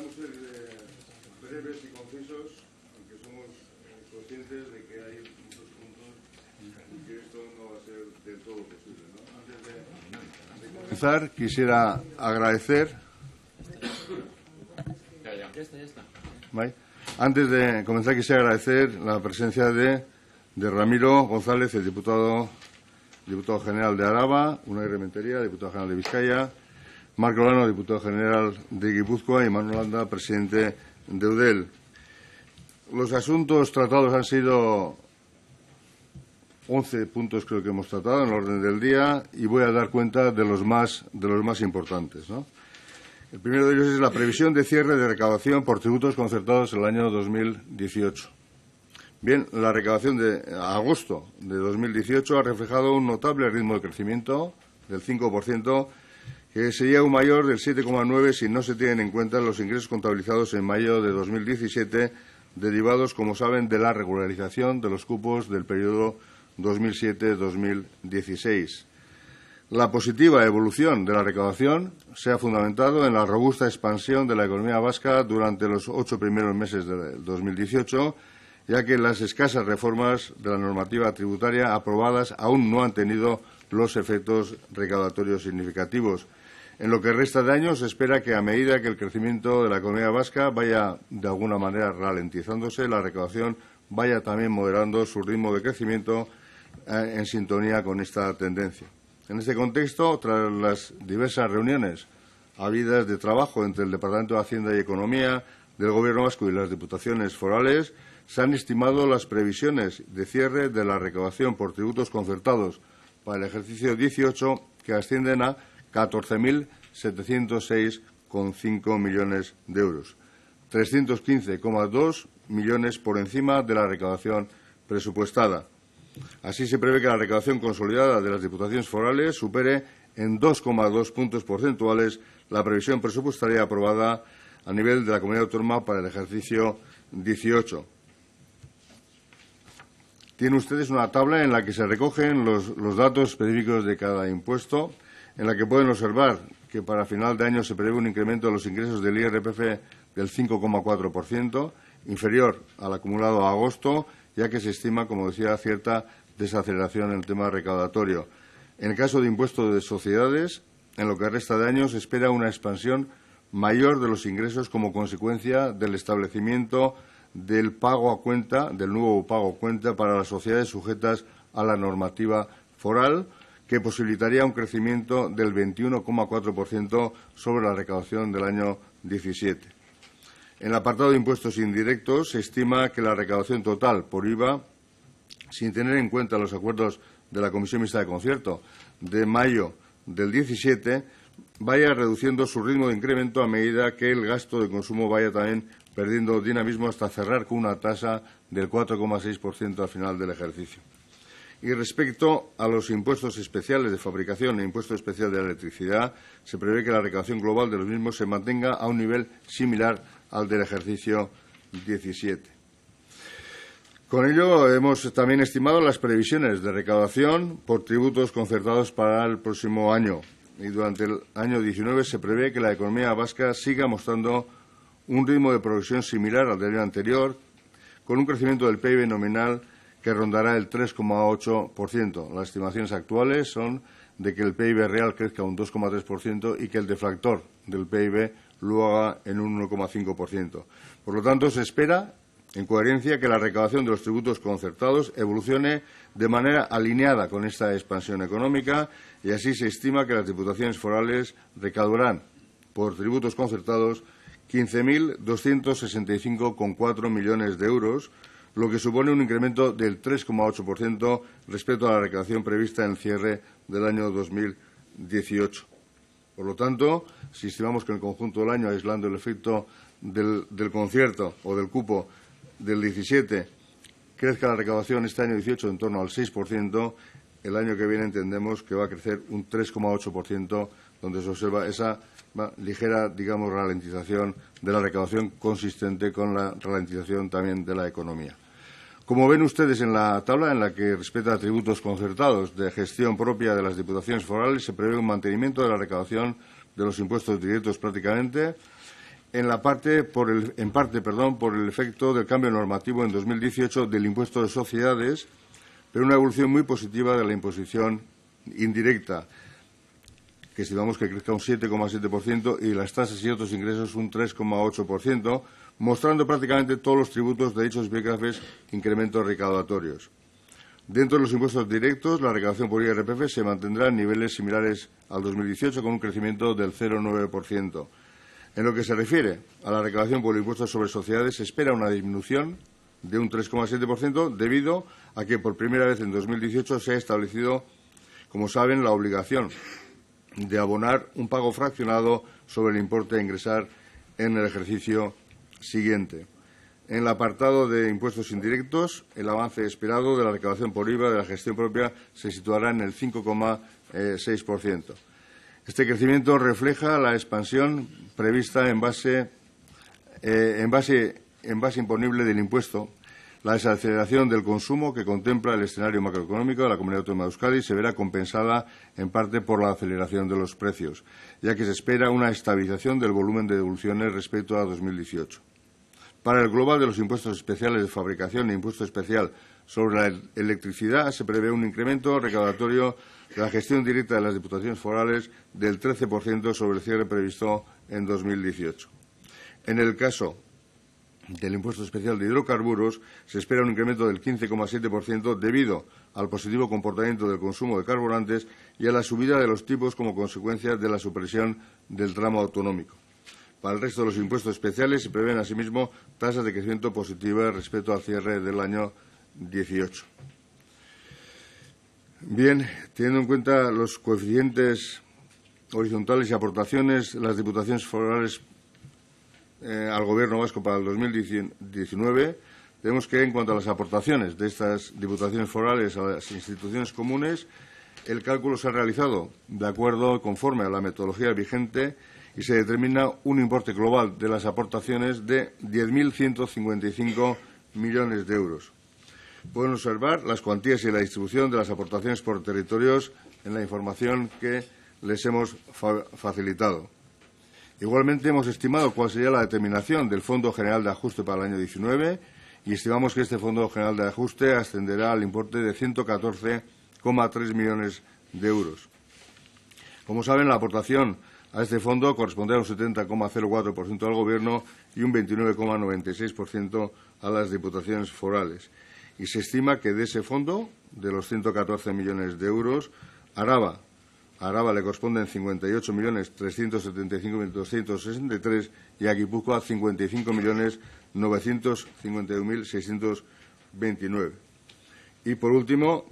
Intentamos ser breves y concisos, aunque somos conscientes de que hay muchos puntos y que esto no va a ser del todo posible, ¿no? Antes de comenzar, quisiera agradecer. Ya está. ¿Vale? Antes de comenzar, quisiera agradecer la presencia de Ramiro González, el diputado general de Araba, Unai Rementeria, diputado general de Vizcaya, Marco Olano, diputado general de Guipúzcoa, y Manuel Landa, presidente de Eudel. Los asuntos tratados han sido 11 puntos, creo que hemos tratado en el orden del día, y voy a dar cuenta de los más importantes, ¿no? El primero de ellos es la previsión de cierre de recaudación por tributos concertados en el año 2018. Bien, la recaudación de agosto de 2018 ha reflejado un notable ritmo de crecimiento del 5%, que sería aún mayor del 7,9% si no se tienen en cuenta los ingresos contabilizados en mayo de 2017, derivados, como saben, de la regularización de los cupos del periodo 2007-2016. La positiva evolución de la recaudación se ha fundamentado en la robusta expansión de la economía vasca durante los 8 primeros meses de 2018, ya que las escasas reformas de la normativa tributaria aprobadas aún no han tenido los efectos recaudatorios significativos. En lo que resta de año, se espera que, a medida que el crecimiento de la economía vasca vaya de alguna manera ralentizándose, la recaudación vaya también moderando su ritmo de crecimiento en sintonía con esta tendencia. En este contexto, tras las diversas reuniones habidas de trabajo entre el Departamento de Hacienda y Economía del Gobierno vasco y las diputaciones forales, se han estimado las previsiones de cierre de la recaudación por tributos concertados para el ejercicio 18, que ascienden a 14.706,5 millones de euros, 315,2 millones por encima de la recaudación presupuestada. Así, se prevé que la recaudación consolidada de las diputaciones forales supere en 2,2 puntos porcentuales la previsión presupuestaria aprobada a nivel de la comunidad autónoma para el ejercicio 18. Tienen ustedes una tabla en la que se recogen los datos específicos de cada impuesto, en la que pueden observar que para final de año se prevé un incremento de los ingresos del IRPF del 5,4%, inferior al acumulado a agosto, ya que se estima, como decía, cierta desaceleración en el tema recaudatorio. En el caso de impuesto de sociedades, en lo que resta de año se espera una expansión mayor de los ingresos como consecuencia del establecimiento del pago a cuenta, del nuevo pago a cuenta para las sociedades sujetas a la normativa foral, que posibilitaría un crecimiento del 21,4% sobre la recaudación del año 17. En el apartado de impuestos indirectos, se estima que la recaudación total por IVA, sin tener en cuenta los acuerdos de la Comisión Mixta de Concierto de mayo del 17, vaya reduciendo su ritmo de incremento a medida que el gasto de consumo vaya también perdiendo dinamismo, hasta cerrar con una tasa del 4,6% al final del ejercicio. Y respecto a los impuestos especiales de fabricación e impuesto especial de la electricidad, se prevé que la recaudación global de los mismos se mantenga a un nivel similar al del ejercicio 17. Con ello, hemos también estimado las previsiones de recaudación por tributos concertados para el próximo año. Y durante el año 19 se prevé que la economía vasca siga mostrando un ritmo de progresión similar al del año anterior, con un crecimiento del PIB nominal que rondará el 3,8%. Las estimaciones actuales son de que el PIB real crezca un 2,3% y que el deflactor del PIB lo haga en un 1,5%. Por lo tanto, se espera, en coherencia, que la recaudación de los tributos concertados evolucione de manera alineada con esta expansión económica, y así se estima que las diputaciones forales recaudarán por tributos concertados 15.265,4 millones de euros, lo que supone un incremento del 3,8% respecto a la recaudación prevista en el cierre del año 2018. Por lo tanto, si estimamos que en el conjunto del año, aislando el efecto del concierto o del cupo del 17, crezca la recaudación este año 18 en torno al 6%, el año que viene entendemos que va a crecer un 3,8%, donde se observa esa ligera, digamos, ralentización de la recaudación, consistente con la ralentización también de la economía. Como ven ustedes en la tabla, en la que respecta a tributos concertados de gestión propia de las diputaciones forales, se prevé un mantenimiento de la recaudación de los impuestos directos prácticamente en parte por el efecto del cambio normativo en 2018 del impuesto de sociedades, pero una evolución muy positiva de la imposición indirecta, que estimamos que crezca un 7,7% y las tasas y otros ingresos un 3,8%, mostrando prácticamente todos los tributos de dichos epígrafes incrementos recaudatorios. Dentro de los impuestos directos, la recaudación por IRPF se mantendrá en niveles similares al 2018 con un crecimiento del 0,9%. En lo que se refiere a la recaudación por impuestos sobre sociedades, se espera una disminución de un 3,7% debido a que por primera vez en 2018 se ha establecido, como saben, la obligación de abonar un pago fraccionado sobre el importe a ingresar en el ejercicio siguiente. En el apartado de impuestos indirectos, el avance esperado de la recaudación por IVA de la gestión propia se situará en el 5,6%. Este crecimiento refleja la expansión prevista en base imponible del impuesto, la desaceleración del consumo que contempla el escenario macroeconómico de la Comunidad Autónoma de Euskadi se verá compensada en parte por la aceleración de los precios, ya que se espera una estabilización del volumen de devoluciones respecto a 2018. Para el global de los impuestos especiales de fabricación e impuesto especial sobre la electricidad se prevé un incremento recaudatorio de la gestión directa de las diputaciones forales del 13% sobre el cierre previsto en 2018. En el caso del impuesto especial de hidrocarburos se espera un incremento del 15,7% debido al positivo comportamiento del consumo de carburantes y a la subida de los tipos como consecuencia de la supresión del tramo autonómico. Para el resto de los impuestos especiales se prevén asimismo tasas de crecimiento positivas respecto al cierre del año 18. Bien, teniendo en cuenta los coeficientes horizontales y aportaciones, las diputaciones forales al Gobierno vasco para el 2019, tenemos que, en cuanto a las aportaciones de estas diputaciones forales a las instituciones comunes, el cálculo se ha realizado de acuerdo conforme a la metodología vigente y se determina un importe global de las aportaciones de 10.155 millones de euros. Pueden observar las cuantías y la distribución de las aportaciones por territorios en la información que les hemos facilitado. Igualmente, hemos estimado cuál sería la determinación del Fondo General de Ajuste para el año 19 y estimamos que este Fondo General de Ajuste ascenderá al importe de 114,3 millones de euros. Como saben, la aportación a este fondo corresponderá a un 70,04% al Gobierno y un 29,96% a las diputaciones forales. Y se estima que de ese fondo, de los 114 millones de euros, a Araba le corresponden 58.375.263 y a Guipúzcoa 55.951.629. Y, por último,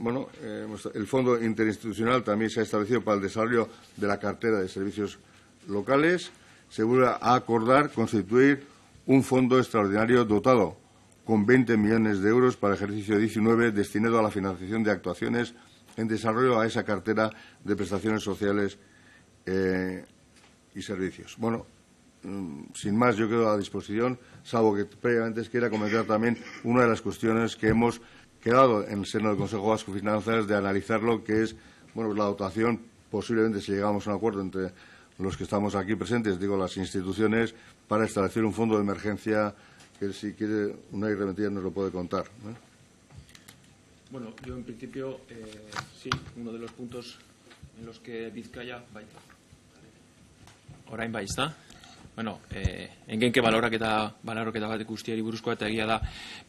el Fondo Interinstitucional también se ha establecido para el desarrollo de la cartera de servicios locales. Se vuelve a acordar constituir un fondo extraordinario dotado con 20 millones de euros para el ejercicio 19 destinado a la financiación de actuaciones en desarrollo a esa cartera de prestaciones sociales y servicios. Bueno, sin más, yo quedo a disposición, salvo que previamente quiera comentar también una de las cuestiones que hemos quedado en el seno del Consejo Vasco de Finanzas de analizar lo que es la dotación, posiblemente si llegamos a un acuerdo entre los que estamos aquí presentes, digo las instituciones, para establecer un fondo de emergencia que si quiere una irremetida nos lo puede contar, ¿no? Bueno, yo en principio, sí, uno de los puntos en los que Bizkaia, orain bai, ezta? Bueno, engenke baloroketa bat guztiari buruzkoa eta egia da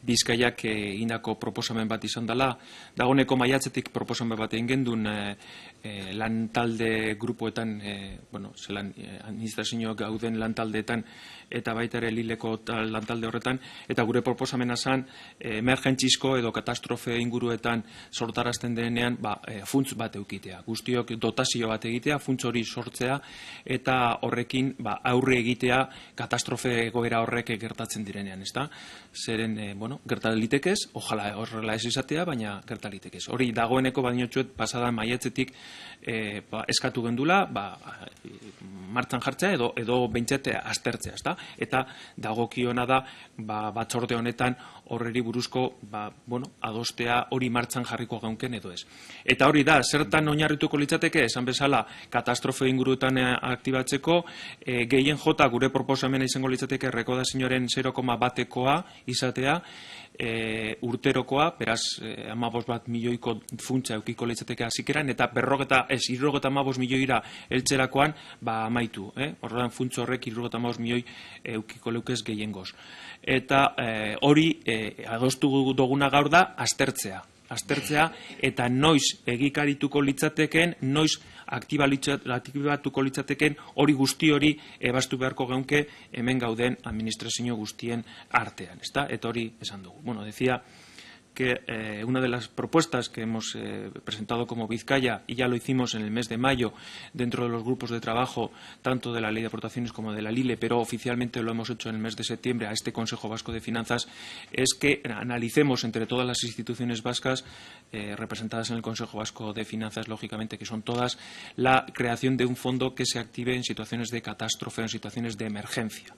Bizkaiak egindako proposamen bat izan dela. Dagoeneko maiatzetik proposamen bat egin gendun lantalde grupoetan, zelan administrazioak gauden lantaldeetan eta baita ere Lileko lantalde horretan, eta gure proposamena zen emergentzizko edo katastrofe inguruetan sortarazten denean funts bat eukitea. Guztiok dotazio bat egitea, funts hori sortzea eta horrekin aurre egitea katastrofe egoera horrek gertatzen direnean, ezta? Zeren, gerta litekez, ojala horrela ez izatea, baina gerta litekez. Hori dagoeneko bainotxuet pasadan maiatzetik eskatu gendula, martxan jartzea edo behintzat aztertzea, ezta? Eta dagokiona da batzorde honetan horreri buruzko adostea hori martxan jarriko gaunken edo ez. Eta hori da, zertan oinarrituko litzateke, esan bezala, katastrofe inguruetan aktibatzeko, gehien jota gure proposamena izango litzateke errekodazioaren 0,1koa izatea, urterokoa, beraz, 15 milioiko funtsa eukiko litzateke hasikeran, eta 75 milioira heltzerakoan, amaitu. Horrean funtsa horrek 75 milioi eukiko leukez gehiengoz. Eta hori adostu duguna gaur da aztertzea eta noiz egikarituko litzateken, noiz aktibatuko litzateken hori guzti hori ebastu beharko geunke hemen gauden administrazio guztien artean. Eta hori esan dugu. Bueno, decía que una de las propuestas que hemos presentado como Vizcaya, y ya lo hicimos en el mes de mayo dentro de los grupos de trabajo tanto de la Ley de Aportaciones como de la LILE, pero oficialmente lo hemos hecho en el mes de septiembre a este Consejo Vasco de Finanzas, es que analicemos entre todas las instituciones vascas representadas en el Consejo Vasco de Finanzas, lógicamente que son todas, la creación de un fondo que se active en situaciones de catástrofe, en situaciones de emergencia.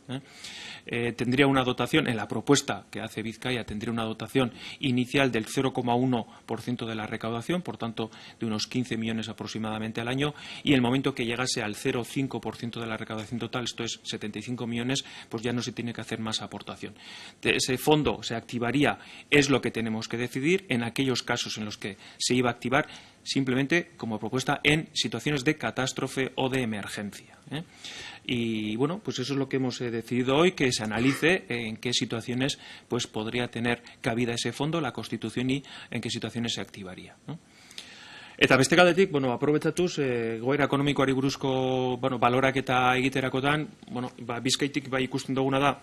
Tendría una dotación, en la propuesta que hace Vizcaya, tendría una dotación inicial del 0,1% de la recaudación, por tanto de unos 15 millones aproximadamente al año, y en el momento que llegase al 0,5% de la recaudación total, esto es 75 millones, pues ya no se tiene que hacer más aportación. Ese fondo se activaría, es lo que tenemos que decidir, en aquellos casos en los que se iba a activar simplemente como propuesta en situaciones de catástrofe o de emergencia. Y bueno, pues eso es lo que hemos decidido hoy, que se analice en qué situaciones pues podría tener cabida ese fondo, la Constitución, y en qué situaciones se activaría, ¿no? Eta beste galdetik, aprobetxatuz, goera ekonomikoari buruzko baloraketa egiterakotan, Bizkaitik ikusten duguna da,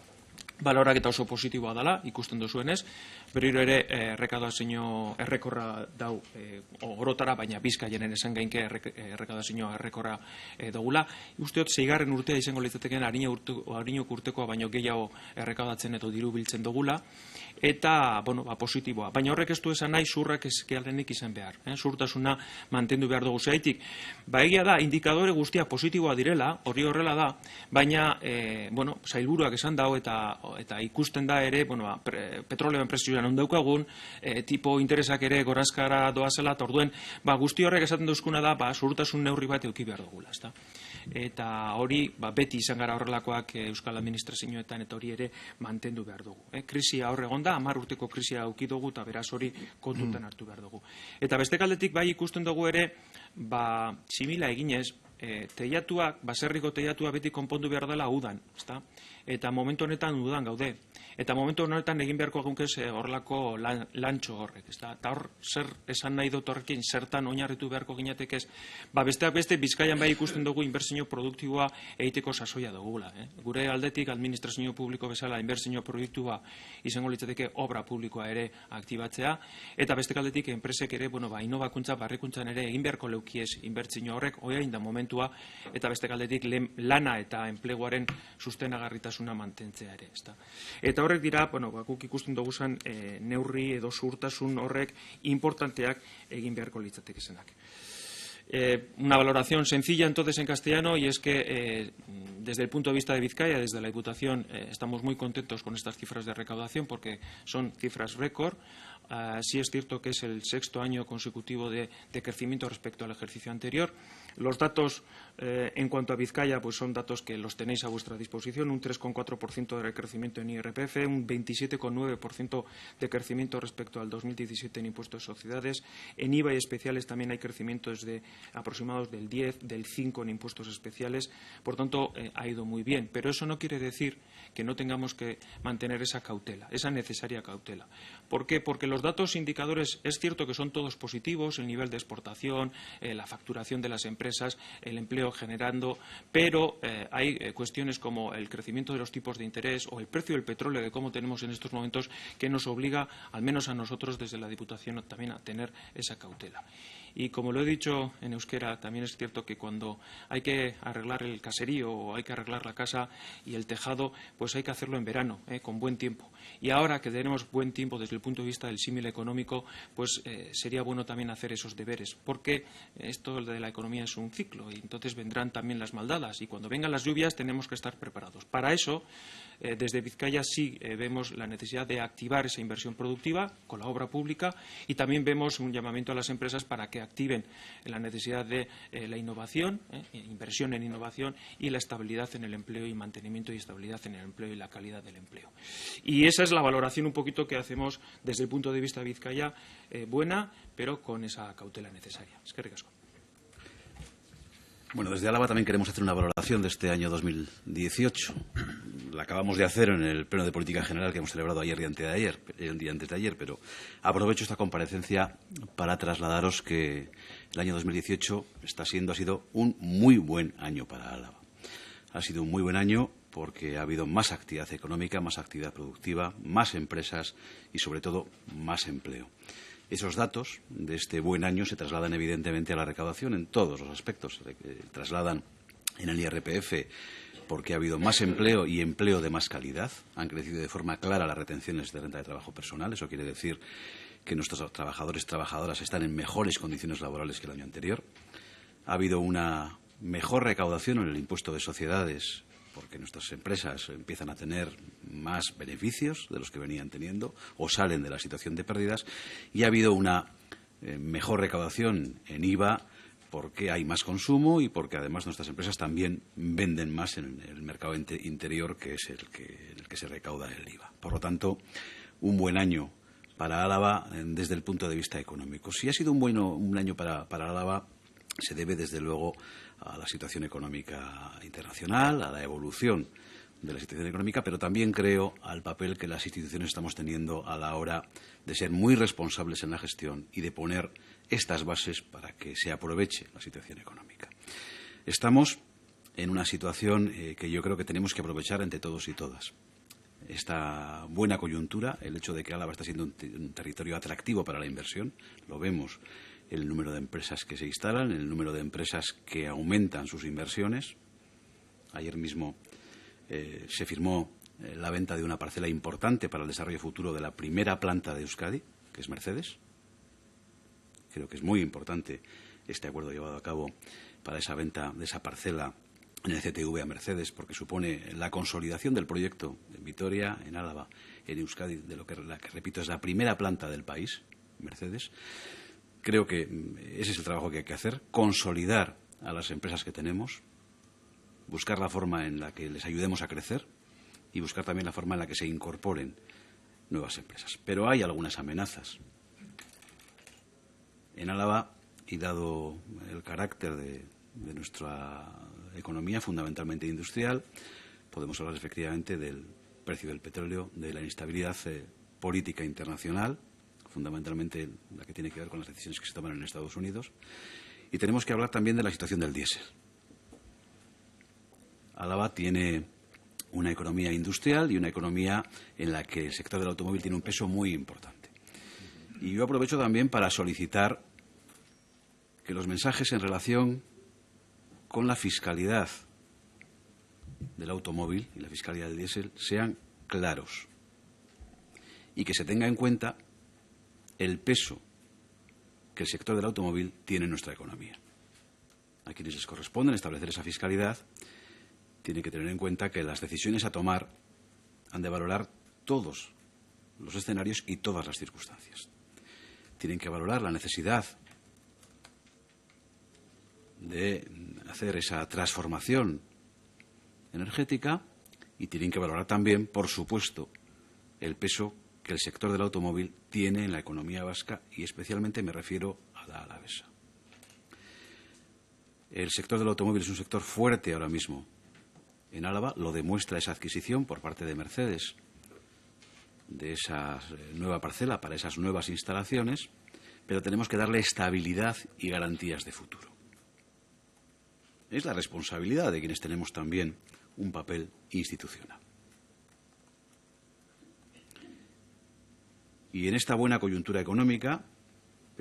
baloraketa oso positiboa dela, ikusten duzuenez, berriro ere errekaudazio errekorra dau orotara, baina Bizkaiaren esan gainke errekaudazio errekorra dugula. Usteot, 6. urtea izango litzateken harinok urtekoa baino gehiago errekaudatzen edo diru biltzen dugula, eta, positiboa. Baina horrek ez du esan nahi zurrak ezkealenik izan behar. Zurtasuna mantendu behar dugu zaitik. Egia da, indikadore guztia positiboa direla, hori horrela da, baina, sailburuak esan dau eta ikusten da ere, petroleoen prezioan ondaukagun, tipo interesak ere gorazkara doazela, eta orduen, guzti horrek esaten duzkuna da, zurtasun neurri bat euki behar dugula, ezta? Eta hori, beti izan gara horrelakoak Euskal Administrazioetan, eta hori ere mantendu behar dugu. Krisia hor egon da, 10 urteko krisia auki dugu, eta beraz hori kontutan hartu behar dugu. Eta beste kaldetik ikusten dugu ere, simila eginez, teiatuak, baserriko teiatua beti konpondu behar dela udan, ezta? Eta momentu honetan udan gaude. Eta momentu honetan egin beharko gunkez horrelako lantxo horrek, ezta? Eta hor, zer esan nahi dut horrekin, zertan oinarritu beharko ginetek ez, besteak beste, Bizkaian ikusten dugu inbertsio produktiboa egiteko sasoia dugula. Gure aldetik, administrazio publiko bezala, inbertsio produktiboa izango litzateke obra publikoa ere aktibatzea, eta beste aldetik, enpresek ere, inobakuntza, barrikuntzan ere egin beharko leukiez inbertsio horrek, oiain da momentua, eta beste aldetik lana eta enpleguaren sustenagarritasuna mantentzea ere, ezta? Eta horrek dira, guk ikusten dugu zen neurri edo zuhurtasun horrek importanteak egin beharko litzateke zenak. Una valoración sencilla entonces en castellano, y es que desde el punto de vista de Vizcaya, desde la Diputación, estamos muy contentos con estas cifras de recaudación porque son cifras récord. Sí es cierto que es el 6º año consecutivo de crecimiento respecto al ejercicio anterior. Los datos en cuanto a Vizcaya pues son datos que los tenéis a vuestra disposición, un 3,4% de crecimiento en IRPF, un 27,9% de crecimiento respecto al 2017 en impuestos de sociedades. En IVA y especiales también hay crecimientos aproximados del 10, del 5 en impuestos especiales. Por tanto, ha ido muy bien. Pero eso no quiere decir que no tengamos que mantener esa cautela, esa necesaria cautela. ¿Por qué? Porque los datos indicadores es cierto que son todos positivos, el nivel de exportación, la facturación de las empresas, el empleo generando, pero hay cuestiones como el crecimiento de los tipos de interés o el precio del petróleo de cómo tenemos en estos momentos que nos obliga, al menos a nosotros desde la Diputación, también a tener esa cautela. Y como lo he dicho en euskera, también es cierto que cuando hay que arreglar el caserío o hay que arreglar la casa y el tejado, pues hay que hacerlo en verano, con buen tiempo. Y ahora que tenemos buen tiempo desde el punto de vista del símil económico, pues sería bueno también hacer esos deberes, porque esto de la economía es un ciclo y entonces vendrán también las maldadas y cuando vengan las lluvias tenemos que estar preparados. Para eso, desde Vizcaya sí vemos la necesidad de activar esa inversión productiva con la obra pública y también vemos un llamamiento a las empresas para que activen la necesidad de la innovación, inversión en innovación y la estabilidad en el empleo y mantenimiento y estabilidad en el empleo y la calidad del empleo. Y esa es la valoración un poquito que hacemos desde el punto de vista de Vizcaya, buena, pero con esa cautela necesaria. Eskerrik asko. Bueno, desde Álava también queremos hacer una valoración de este año 2018. La acabamos de hacer en el Pleno de Política General que hemos celebrado ayer y antes de ayer, pero aprovecho esta comparecencia para trasladaros que el año 2018 ha sido un muy buen año para Álava. Ha sido un muy buen año porque ha habido más actividad económica, más actividad productiva, más empresas y, sobre todo, más empleo. Esos datos de este buen año se trasladan evidentemente a la recaudación en todos los aspectos. Se trasladan en el IRPF porque ha habido más empleo y empleo de más calidad. Han crecido de forma clara las retenciones de renta de trabajo personal. Eso quiere decir que nuestros trabajadores y trabajadoras están en mejores condiciones laborales que el año anterior. Ha habido una mejor recaudación en el impuesto de sociedades porque nuestras empresas empiezan a tener más beneficios de los que venían teniendo o salen de la situación de pérdidas y ha habido una mejor recaudación en IVA porque hay más consumo y porque además nuestras empresas también venden más en el mercado interior que es en el que se recauda el IVA. Por lo tanto, un buen año para Álava desde el punto de vista económico. Si ha sido un año para Álava, se debe desde luego a la situación económica internacional, a la evolución de la situación económica, pero también creo al papel que las instituciones estamos teniendo a la hora de ser muy responsables en la gestión y de poner estas bases para que se aproveche la situación económica. Estamos en una situación que yo creo que tenemos que aprovechar entre todos y todas. Esta buena coyuntura, el hecho de que Álava está siendo un territorio atractivo para la inversión, lo vemos en el número de empresas que se instalan, en el número de empresas que aumentan sus inversiones. Ayer mismo se firmó la venta de una parcela importante para el desarrollo futuro de la primera planta de Euskadi, que es Mercedes. Creo que es muy importante este acuerdo llevado a cabo para esa venta de esa parcela en el CTV a Mercedes, porque supone la consolidación del proyecto en Vitoria, en Álava, en Euskadi, de lo que repito, es la primera planta del país, Mercedes. Creo que ese es el trabajo que hay que hacer, consolidar a las empresas que tenemos, buscar la forma en la que les ayudemos a crecer y buscar también la forma en la que se incorporen nuevas empresas. Pero hay algunas amenazas. En Álava, y dado el carácter de nuestra economía fundamentalmente industrial, podemos hablar efectivamente del precio del petróleo, de la inestabilidad política internacional, fundamentalmente la que tiene que ver con las decisiones que se toman en Estados Unidos, y tenemos que hablar también de la situación del diésel. Álava tiene una economía industrial y una economía en la que el sector del automóvil tiene un peso muy importante. Y yo aprovecho también para solicitar que los mensajes en relación con la fiscalidad del automóvil y la fiscalidad del diésel sean claros y que se tenga en cuenta el peso que el sector del automóvil tiene en nuestra economía. A quienes les corresponde establecer esa fiscalidad tienen que tener en cuenta que las decisiones a tomar han de valorar todos los escenarios y todas las circunstancias. Tienen que valorar la necesidad de hacer esa transformación energética y tienen que valorar también, por supuesto, el peso que el sector del automóvil tiene en la economía vasca y especialmente me refiero a la alavesa. El sector del automóvil es un sector fuerte ahora mismo en Álava, lo demuestra esa adquisición por parte de Mercedes de esa nueva parcela para esas nuevas instalaciones, pero tenemos que darle estabilidad y garantías de futuro. Es la responsabilidad de quienes tenemos también un papel institucional. Y en esta buena coyuntura económica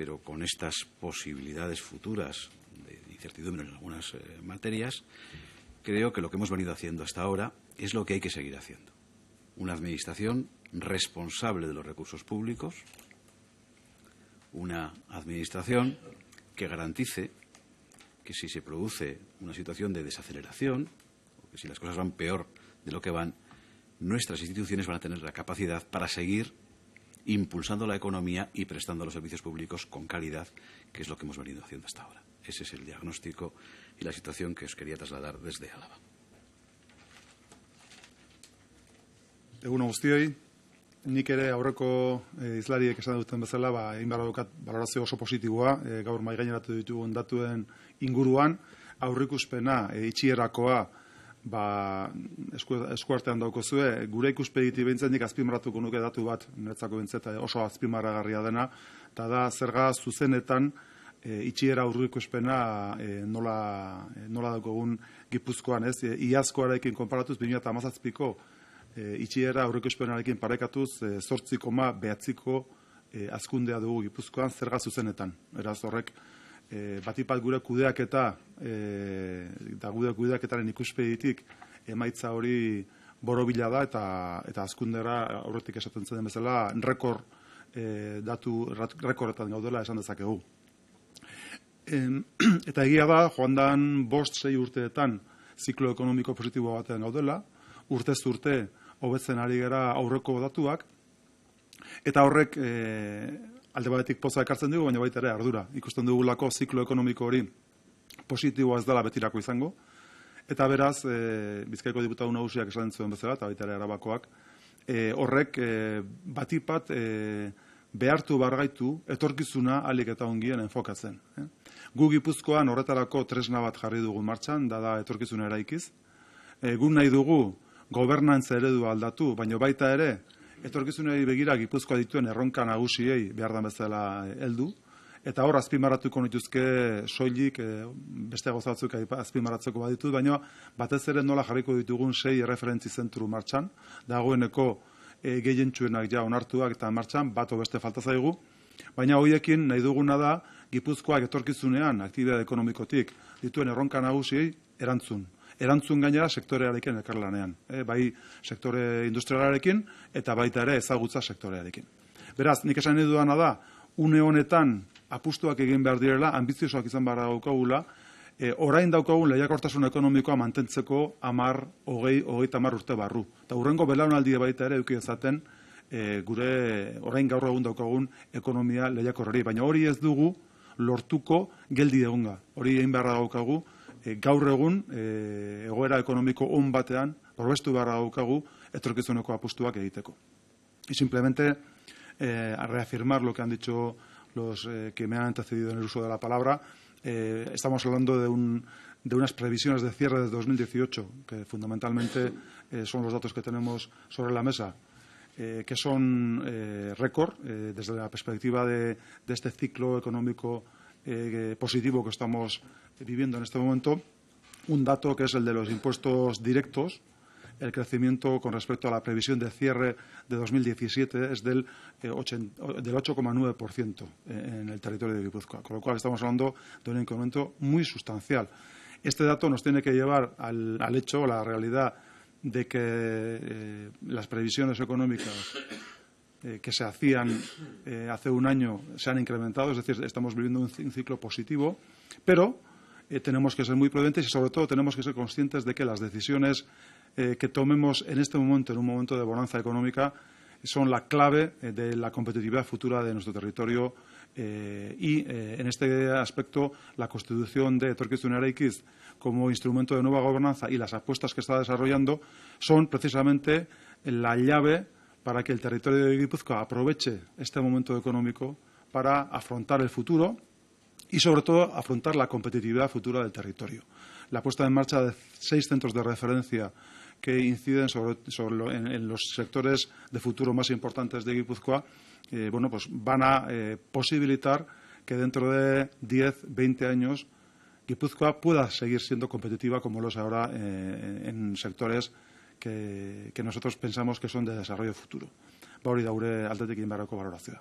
pero con estas posibilidades futuras de incertidumbre en algunas materias, creo que lo que hemos venido haciendo hasta ahora es lo que hay que seguir haciendo. Una administración responsable de los recursos públicos, una administración que garantice que si se produce una situación de desaceleración, o que si las cosas van peor de lo que van, nuestras instituciones van a tener la capacidad para seguir impulsando la economía y prestando los servicios públicos con calidad, que es lo que hemos venido haciendo hasta ahora. Ese es el diagnóstico y la situación que os quería trasladar desde Álava. Egun guztioi, nik ere aurreko izlariek esan duten bezala, egin behar daukat balorazio oso positiboa, gaur mahaigaineratu ditugun datuen inguruan, aurrikuspena itxierakoa eskuartean daukozue, gure ikuspegiti behintzen nik azpimarratuko nuke datu bat, niretzako behintzeta oso azpimarragarria dena, eta da zerga zuzenetan itxiera aurrikuspena nola daukogun Gipuzkoan, ez? Iazkoarekin konparatuz 2017ko itxiera aurreikuspenarekin parekatuz 8,9ko hazkundea dugu Gipuzkoan zerga zuzenetan. Eraz horrek batipat gure kudeaketa eta gure kudeaketaren ikuspegitik emaitza hori borobila da eta hazkundera aurretik esaten zen bezala rekordetan gaudela esan dezakegu. Eta egia da, joan dan 5-6 urteetan ziklo ekonomiko positibo batean gaudela, urtez urte hobetzen ari gara aurreko datuak, eta horrek alde batetik poza ekartzen dugu, baina baita ere ardura. Ikusten dugulako ziklo ekonomiko hori positiboa ez dela betirako izango, eta beraz, Bizkaiko diputatu nagusiak esaten zuen bezala, eta baita ere Arabakoak, horrek batipat behartu bargaitu etorkizuna ahalik eta ongien enfokatzen. Gu Gipuzkoan horretarako tresna bat jarri dugu martxan, da etorkizuna eraikiz. Gu nahi dugu gobernantza eredua aldatu, baina baita ere etorkizunei begira Gipuzkoa dituen erronka nagusiei behar da bezala heldu, eta hor azpimarratuko nituzke soilik beste gozatzuk azpimarratzeko baditut, baina batez ere nola jarriko ditugun 6 erreferentzi zentru martxan, dagoeneko gehientsuenak ja onartuak eta martxan, bat o beste falta zaigu, baina horiekin nahi duguna da Gipuzkoak etorkizunean aktibitate ekonomikotik dituen erronka nagusiei erantzun. Erantzun gainera sektorearekin elkarlanean, bai sektore industrialarekin eta baita ere ezagutza sektorearekin. Beraz, nik esan nahi dudana da, une honetan apustuak egin behar direla, ambiziosoak izan behar daukagula, orain daukagun lehiakortasun ekonomikoa mantentzeko 10, 20, 30 urte barru. Eta hurrengo belaunaldi baita ere eduki ezaten gure orain gaur egun daukagun ekonomia lehiakorreri. Baina hori ez dugu lortuko geldi egonga. Hori egin beharra daukagu gaur egun egoera ekonomiko on batean probestu beharra daukagu etorkizuneko apustuak egiteko. Y simplemente reafirmar lo que han dicho los que me han antecedido en el uso de la palabra. Estamos hablando de unas previsiones de cierre de 2018, que fundamentalmente son los datos que tenemos sobre la mesa, que son récord desde la perspectiva de este ciclo económico positivo que estamos viviendo en este momento. Un dato que es el de los impuestos directos. El crecimiento con respecto a la previsión de cierre de 2017 es del 8,9% en el territorio de Guipúzcoa, con lo cual estamos hablando de un incremento muy sustancial. Este dato nos tiene que llevar al hecho, a la realidad de que las previsiones económicas que se hacían hace un año se han incrementado, es decir, estamos viviendo un ciclo positivo, pero tenemos que ser muy prudentes y sobre todo tenemos que ser conscientes de que las decisiones que tomemos en este momento, en un momento de bonanza económica, son la clave de la competitividad futura de nuestro territorio y en este aspecto la constitución de Etorkizun Eraikiz como instrumento de nueva gobernanza y las apuestas que está desarrollando son precisamente la llave para que el territorio de Guipúzcoa aproveche este momento económico para afrontar el futuro y sobre todo afrontar la competitividad futura del territorio. La puesta en marcha de 6 centros de referencia que inciden en los sectores de futuro más importantes de Guipúzcoa, pues van a posibilitar que dentro de 10, 20 años Guipúzcoa pueda seguir siendo competitiva como lo es ahora en sectores que nosotros pensamos que son de desarrollo futuro. Hori da gure aldetik egin beharreko balorazioa.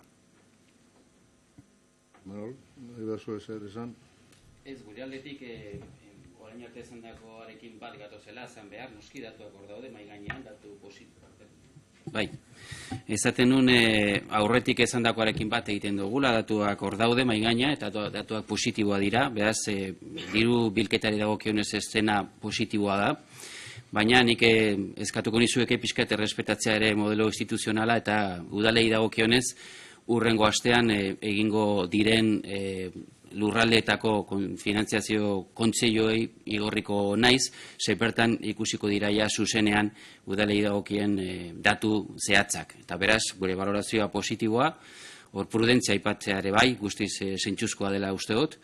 Manol, nahi bazu ezer esan? Ez, gure aldetik, orain arte esan dakoarekin bat gatozela, zan behar, noski datuak hor daude, mai gainean, datu positiboak. Bai, esaten nun aurretik esan dakoarekin bat egiten dugula, datuak hor daude, mai gaina, eta datuak positiboa dira, beraz, diru bilketari dagokionez eszena positiboa da, baina nik eskatuko nizueke pixkat errespetatzea ere modelo instituzionala eta udalei dagokionez urrengo astean egingo diren lurraldeetako finantziazio kontseiluei igorriko naiz, bertan ikusiko diraia zuzenean udalei dagokien datu zehatzak. Eta beraz, gure balorazioa positiboa, hor prudentzia aipatzea ere bai, guztiz zentzuzkoa dela uste dut,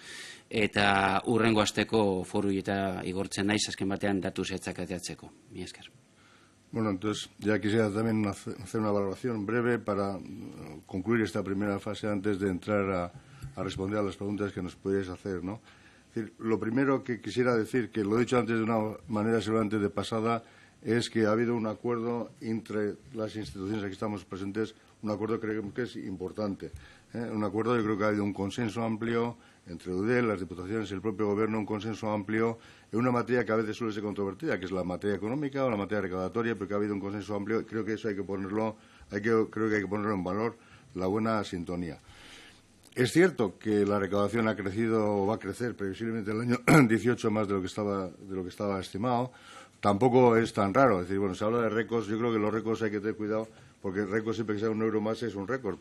eta urrengo asteko foru eta igortzen naiz, azken batean datu zehatzak ateratzeko. Mila esker. Bueno, entonces ya quisiera también hacer una valoración breve para concluir esta primera fase antes de entrar a responder a las preguntas que nos podéis hacer, ¿no? Es decir, lo primero que quisiera decir, que lo he dicho antes de una manera seguramente de pasada, es que ha habido un acuerdo entre las instituciones aquí estamos presentes, un acuerdo que creo que es importante. Un acuerdo, yo creo que ha habido un consenso amplio entre UDEL, las diputaciones y el propio Gobierno, un consenso amplio en una materia que a veces suele ser controvertida, que es la materia económica o la materia recaudatoria, pero que ha habido un consenso amplio y creo que eso hay que ponerlo, creo que hay que ponerlo en valor, la buena sintonía. Es cierto que la recaudación ha crecido o va a crecer previsiblemente el año 18 más de lo que estaba estimado. Tampoco es tan raro. Es decir, bueno, se habla de récords. Yo creo que los récords hay que tener cuidado porque el récord siempre que sea €1 más es un récord.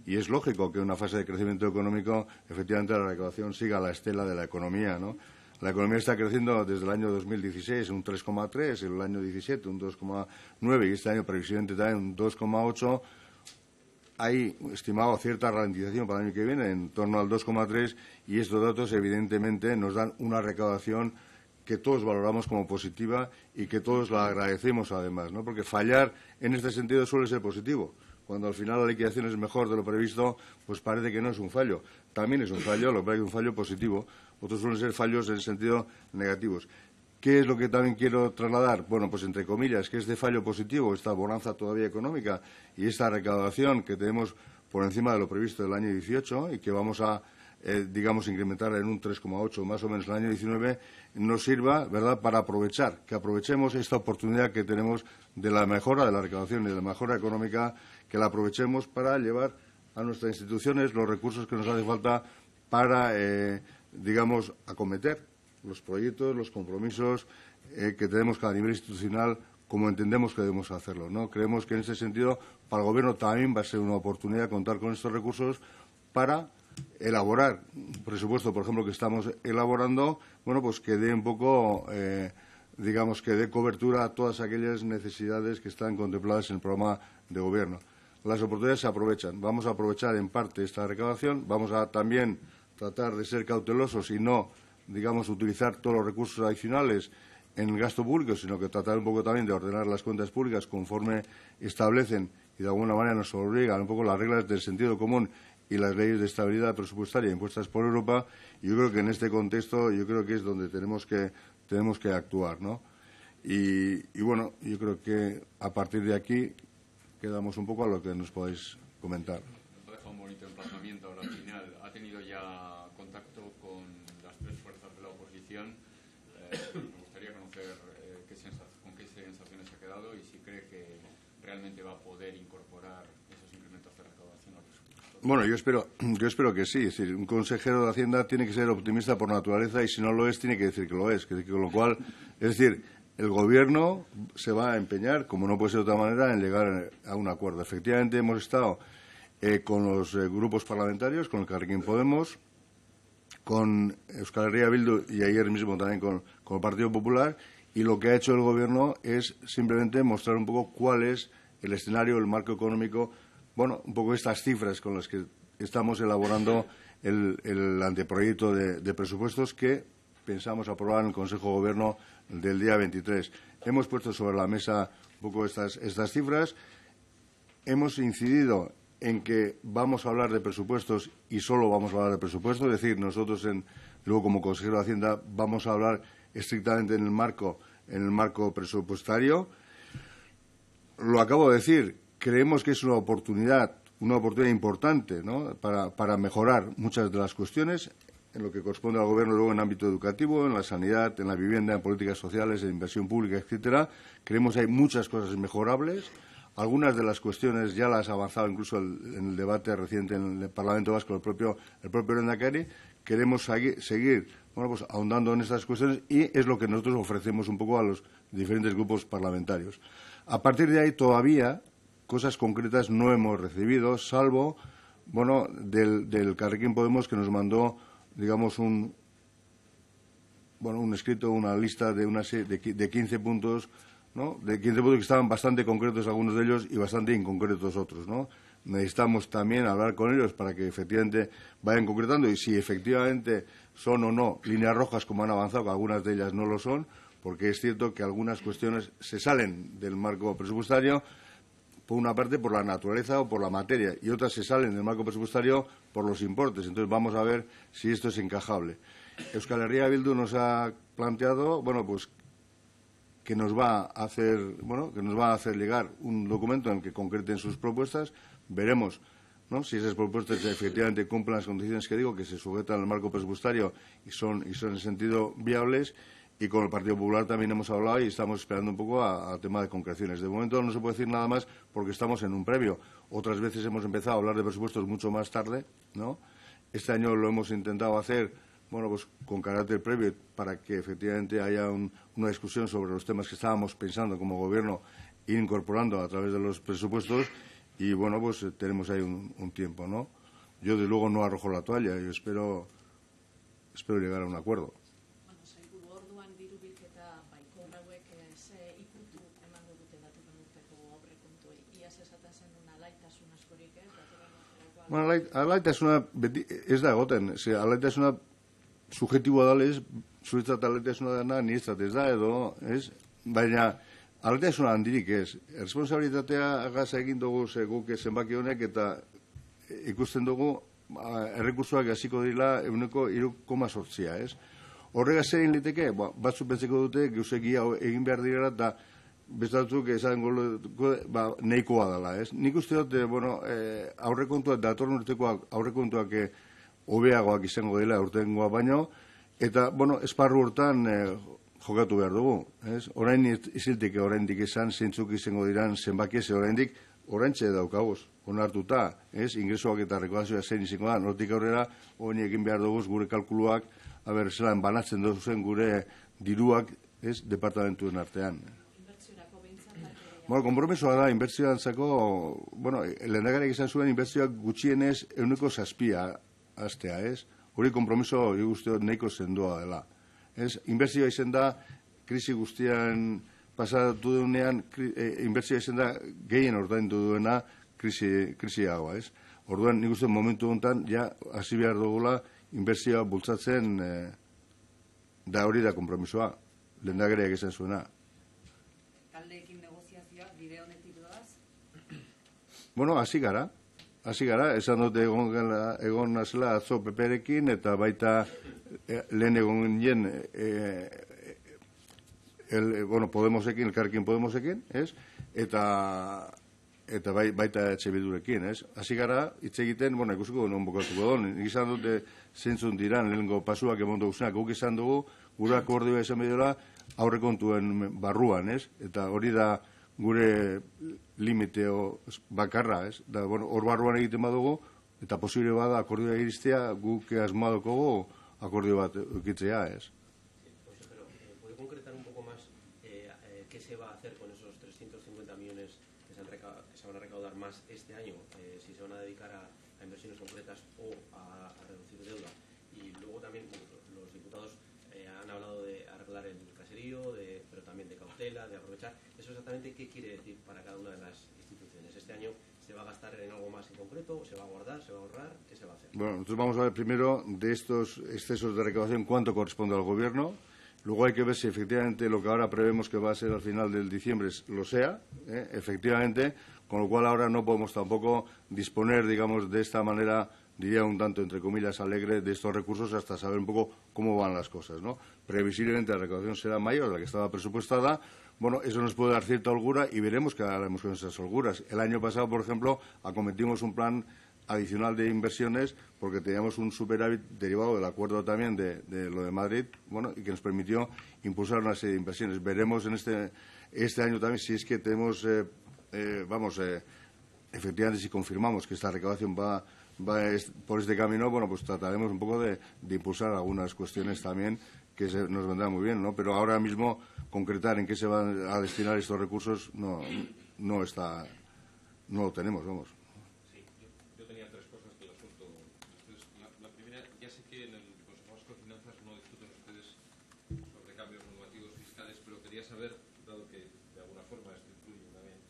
Y es lógico que en una fase de crecimiento económico, efectivamente, la recaudación siga la estela de la economía, ¿no? La economía está creciendo desde el año 2016 un 3,3, el año 17 un 2,9 y este año previsiblemente también un 2,8. Hay estimado cierta ralentización para el año que viene en torno al 2,3 y estos datos evidentemente nos dan una recaudación que todos valoramos como positiva y que todos la agradecemos además, ¿no? Porque fallar en este sentido suele ser positivo. Cuando al final la liquidación es mejor de lo previsto, pues parece que no es un fallo. También es un fallo, lo que pasa es que es un fallo positivo. Otros suelen ser fallos en el sentido negativos. ¿Qué es lo que también quiero trasladar? Bueno, pues entre comillas, que este fallo positivo, esta bonanza todavía económica y esta recaudación que tenemos por encima de lo previsto del año 18 y que vamos a, incrementar en un 3,8 más o menos el año 19, nos sirva, ¿verdad?, para aprovechar, que aprovechemos esta oportunidad que tenemos de la mejora de la recaudación y de la mejora económica, que la aprovechemos para llevar a nuestras instituciones los recursos que nos hace falta para, acometer los proyectos, los compromisos que tenemos a nivel institucional, como entendemos que debemos hacerlo, ¿no? Creemos que en ese sentido para el Gobierno también va a ser una oportunidad contar con estos recursos para elaborar un presupuesto, por ejemplo, que estamos elaborando, bueno, pues que dé un poco, que dé cobertura a todas aquellas necesidades que están contempladas en el programa de Gobierno. Las oportunidades se aprovechan. Vamos a aprovechar en parte esta recaudación. Vamos a también tratar de ser cautelosos y no utilizar todos los recursos adicionales en el gasto público, sino que tratar un poco también de ordenar las cuentas públicas conforme establecen y de alguna manera nos obligan un poco las reglas del sentido común y las leyes de estabilidad presupuestaria impuestas por Europa. Y yo creo que en este contexto es donde tenemos que actuar, ¿no? Y bueno, yo creo que a partir de aquí quedamos un poco a lo que nos podéis comentar. Nos deja un bonito emplazamiento ahora al final. ¿Ha tenido ya contacto con las tres fuerzas de la oposición? Me gustaría conocer con qué sensaciones ha quedado y si cree que realmente va a poder incorporar esos incrementos de recaudación al presupuesto. Bueno, yo espero que sí. Es decir, un consejero de Hacienda tiene que ser optimista por naturaleza y si no lo es, tiene que decir que lo es. Con lo cual, es decir, el Gobierno se va a empeñar, como no puede ser de otra manera, en llegar a un acuerdo. Efectivamente, hemos estado con los grupos parlamentarios, con el Elkarrekin Podemos, con Euskal Herria Bildu y ayer mismo también con el Partido Popular, y lo que ha hecho el Gobierno es simplemente mostrar un poco cuál es el escenario, el marco económico, bueno, un poco estas cifras con las que estamos elaborando el anteproyecto de presupuestos que pensamos aprobar en el Consejo de Gobierno del día 23. Hemos puesto sobre la mesa un poco estas cifras. Hemos incidido en que vamos a hablar de presupuestos y solo vamos a hablar de presupuestos. Es decir, nosotros luego como consejero de Hacienda vamos a hablar estrictamente en el marco presupuestario. Lo acabo de decir, creemos que es una oportunidad una oportunidad importante, ¿no?, para mejorar muchas de las cuestiones en lo que corresponde al Gobierno luego en ámbito educativo, en la sanidad, en la vivienda, en políticas sociales, en inversión pública, etcétera. Creemos que hay muchas cosas mejorables. Algunas de las cuestiones ya las ha avanzado incluso en el debate reciente en el Parlamento Vasco el propio Lehendakari. Queremos seguir pues ahondando en estas cuestiones y es lo que nosotros ofrecemos un poco a los diferentes grupos parlamentarios. A partir de ahí todavía cosas concretas no hemos recibido, salvo del Elkarrekin Podemos, que nos mandó, digamos, un escrito, una lista de una serie de 15 puntos, ¿no?, de 15 puntos que estaban bastante concretos algunos de ellos y bastante inconcretos otros, ¿no? Necesitamos también hablar con ellos para que efectivamente vayan concretando y si efectivamente son o no líneas rojas como han avanzado, que algunas de ellas no lo son, porque es cierto que algunas cuestiones se salen del marco presupuestario, por una parte por la naturaleza o por la materia, y otras se salen del marco presupuestario por los importes. Entonces vamos a ver si esto es encajable. Euskal Herria Bildu nos ha planteado, pues que nos va a hacer llegar un documento en el que concreten sus propuestas. Veremos, ¿no?, si esas propuestas efectivamente cumplen las condiciones que digo, que se sujetan al marco presupuestario y son en ese sentido viables. Y con el Partido Popular también hemos hablado y estamos esperando un poco a tema de concreciones. De momento no se puede decir nada más porque estamos en un previo. Otras veces hemos empezado a hablar de presupuestos mucho más tarde, ¿no? Este año lo hemos intentado hacer, pues con carácter previo para que efectivamente haya una discusión sobre los temas que estábamos pensando como Gobierno ir incorporando a través de los presupuestos y, pues tenemos ahí un tiempo, ¿no? Yo, desde luego, no arrojo la toalla. Yo espero llegar a un acuerdo. Alaitasuna ez da egoten, alaitasuna subjektiboa dalez, zuretzat alaitasuna dena, niretzat ez da edo, ez? Baina alaitasuna handirik ez. Responsabilitatea gaza egin dugu guk zenbaki honek eta ikusten dugu errekursoak hasiko dira 3,8, ez? Horregaz egin liteke, batzuk pentseko dute, geuzekia egin behar direla eta bestatzuk esan nahikoa dela, ez? Nik uste dut, aurrekontuak, datorren urtekoak aurrekontuak hobeagoak izango dela urtengoa baino, eta, esparru hortan jokatu behar dugu, ez? Orain iziltik oraindik esan zeintzuk izango diran zenbakiez oraindik oraintxe daukaguz, onartuta, ez? Ingresoak eta rekodazioa zein izango da, nortik aurrera, orain egin behar dugu gure kalkuluak, zelan banatzen duzen gure diruak, ez? Departamentuen artean. Konpromisoa da, inbertsioantzako, lehendakariak izan zuen inbertsioak gutxienez 7% hastea, ez? Hori konpromiso uste nahiko sendoa dela. Inbertsioa izan da, krisi guztian pasatu duenean, inbertsioa izan da gehien ordaindu duena krisiagoa, ez? Orduan, nik uste momentu honetan, ja, hasi behar dugula, inbertsioa bultzatzen da hori da konpromisoa, lehendakariak izan zuena. Hasi gara, esan dute egon nazela atzo PP-rekin eta baita lehen egon ginen Podemosekin, Elkarrekin Podemosekin, ez? Eta baita EH Bildurekin, ez? Hasi gara, hitz egiten, ikusiko non bukatuko don. Izan dute zentzun diran lehenengo pasuak emondu guzenak, guk izan dugu, gure akordioa esan bedela aurrekontuen barruan, ez? Eta hori da gure limiteo bakarra, ez? Hor barruan egiten badugu, eta posible bada akordioa iristea, guk asmoa dukogu akordio bat ukitzea, ez? Consejero, ¿puede concretar un poco más qué se va a hacer con esos 350 millones que se van a recaudar más este año? Si se van a dedicar a inversiones concretas o a reducir deuda. Y luego también los diputados han hablado de arreglar el caserío, pero también de cautela, de aprovechar. ¿Eso exactamente qué quiere decir para cada una de las instituciones? ¿Este año se va a gastar en algo más en concreto o se va a guardar, se va a ahorrar? ¿Qué se va a hacer? Nosotros vamos a ver primero de estos excesos de recaudación cuánto corresponde al Gobierno. Luego hay que ver si efectivamente lo que ahora prevemos que va a ser al final del diciembre lo sea, efectivamente, con lo cual ahora no podemos tampoco disponer, digamos, de esta manera diría un tanto, entre comillas, alegre de estos recursos hasta saber un poco cómo van las cosas, ¿no? Previsiblemente la recaudación será mayor de la que estaba presupuestada. Bueno, eso nos puede dar cierta holgura y veremos qué haremos con esas holguras. El año pasado, por ejemplo, acometimos un plan adicional de inversiones porque teníamos un superávit derivado del acuerdo también de lo de Madrid, bueno, y que nos permitió impulsar una serie de inversiones. Veremos en este año también si es que tenemos, efectivamente, si confirmamos que esta recaudación va por este camino, bueno, pues trataremos un poco de impulsar algunas cuestiones también que nos vendrán muy bien, ¿no? Pero ahora mismo concretar en qué se van a destinar estos recursos no lo tenemos, vamos. Yo tenía tres cosas del asunto. La primera, ya sé que en el Consejo Vasco de Finanzas no discuten ustedes sobre cambios normativos fiscales, pero quería saber, dado que de alguna forma esto incluye también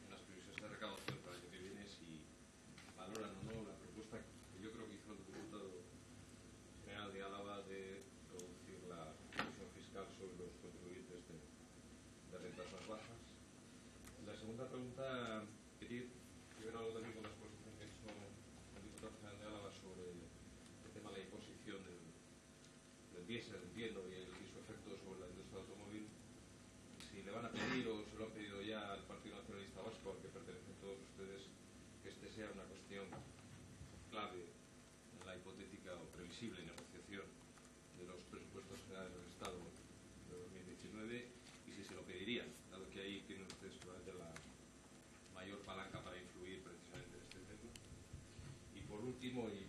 unas previsiones de recaudación para el año que viene, si valoran o no la propuesta que yo creo que hizo el diputado general de Álava de reducir la presión fiscal sobre los contribuyentes de rentas más bajas. La segunda pregunta, quería ver algo también con la exposición que hizo el diputado general de Álava sobre el tema de la imposición del diésel, entiendo, y su efecto sobre la industria del automóvil. Si le van a pedir o se lo han pedido ya al Partido Nacionalista Vasco, al que pertenecen todos ustedes, que este sea una cuestión clave en la hipotética o previsible negociación de los presupuestos generales del Estado de 2019, y si se lo pedirían, dado que ahí tienen ustedes probablemente la mayor palanca para influir precisamente en este tema. Y por último, y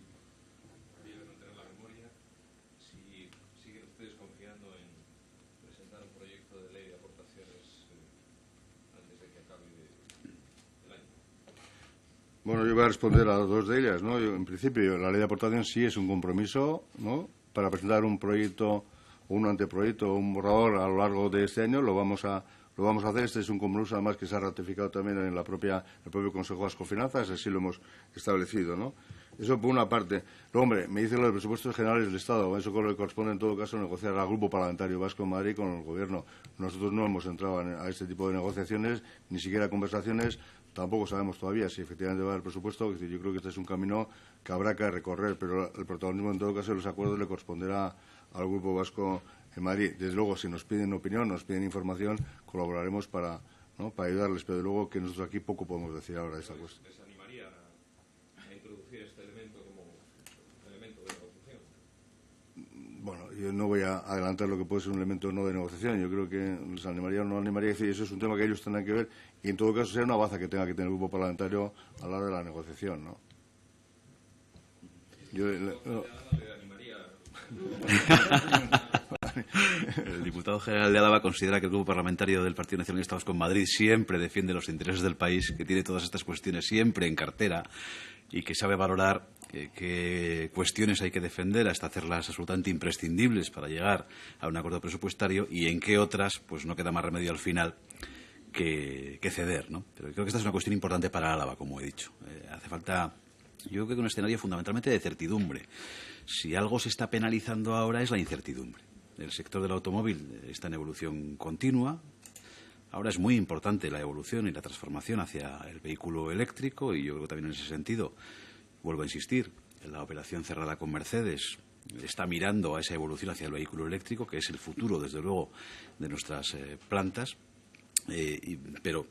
deben no tener la memoria, si siguen ustedes confiando en presentar un proyecto de ley de aportaciones antes de que acabe el año. Bueno, yo voy a responder a dos de ellas, ¿no? En principio, la ley de aportación sí es un compromiso, ¿no?, para presentar un proyecto o un anteproyecto o un borrador a lo largo de este año. Lo vamos a hacer. Este es un compromiso, además, que se ha ratificado también en el propio Consejo Vasco de Finanzas, así lo hemos establecido, ¿no? Eso por una parte. Luego, hombre, me dice lo de presupuestos generales del Estado. Eso le corresponde, en todo caso, negociar al Grupo Parlamentario Vasco de Madrid con el Gobierno. Nosotros no hemos entrado a este tipo de negociaciones, ni siquiera conversaciones. Tampoco sabemos todavía si efectivamente va a haber presupuesto. Es decir, yo creo que este es un camino que habrá que recorrer, pero el protagonismo, en todo caso, de los acuerdos le corresponderá al Grupo Vasco en Madrid. Desde luego, si nos piden opinión, nos piden información, colaboraremos para ayudarles, pero desde luego que nosotros aquí poco podemos decir ahora de esta cuestión. ¿Les animaría a introducir este elemento como elemento de negociación? Bueno, yo no voy a adelantar lo que puede ser un elemento no de negociación. Yo creo que les animaría o no animaría a decir, eso es un tema que ellos tendrán que ver, y en todo caso será una baza que tenga que tener el grupo parlamentario a la hora de la negociación, ¿no? El diputado general de Álava considera que el Grupo Parlamentario del Partido Nacionalista Vasco en Madrid siempre defiende los intereses del país, que tiene todas estas cuestiones siempre en cartera y que sabe valorar qué cuestiones hay que defender hasta hacerlas absolutamente imprescindibles para llegar a un acuerdo presupuestario y en qué otras pues no queda más remedio al final que ceder, ¿no? Pero creo que esta es una cuestión importante para Álava, como he dicho. Hace falta, yo creo que un escenario fundamentalmente de certidumbre. Si algo se está penalizando ahora es la incertidumbre. El sector del automóvil está en evolución continua. Ahora es muy importante la evolución y la transformación hacia el vehículo eléctrico, y yo creo que también en ese sentido, vuelvo a insistir, la operación cerrada con Mercedes está mirando a esa evolución hacia el vehículo eléctrico, que es el futuro, desde luego, de nuestras plantas. Pero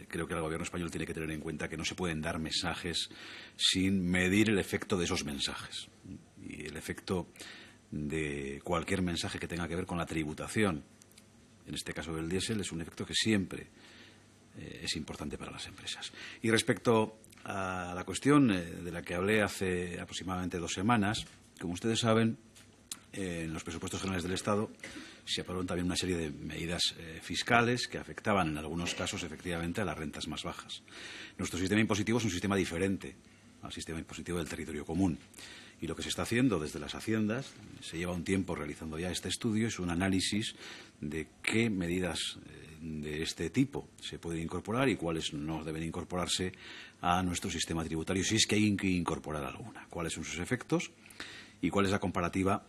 creo que el Gobierno español tiene que tener en cuenta que no se pueden dar mensajes sin medir el efecto de esos mensajes. Y el efecto de cualquier mensaje que tenga que ver con la tributación, en este caso del diésel, es un efecto que siempre es importante para las empresas. Y respecto a la cuestión de la que hablé hace aproximadamente 2 semanas, como ustedes saben, en los presupuestos generales del Estado se aprobaron también una serie de medidas fiscales que afectaban en algunos casos efectivamente a las rentas más bajas. Nuestro sistema impositivo es un sistema diferente al sistema impositivo del territorio común. Y lo que se está haciendo desde las Haciendas, se lleva un tiempo realizando ya este estudio, es un análisis de qué medidas de este tipo se pueden incorporar y cuáles no deben incorporarse a nuestro sistema tributario, si es que hay que incorporar alguna, cuáles son sus efectos y cuál es la comparativa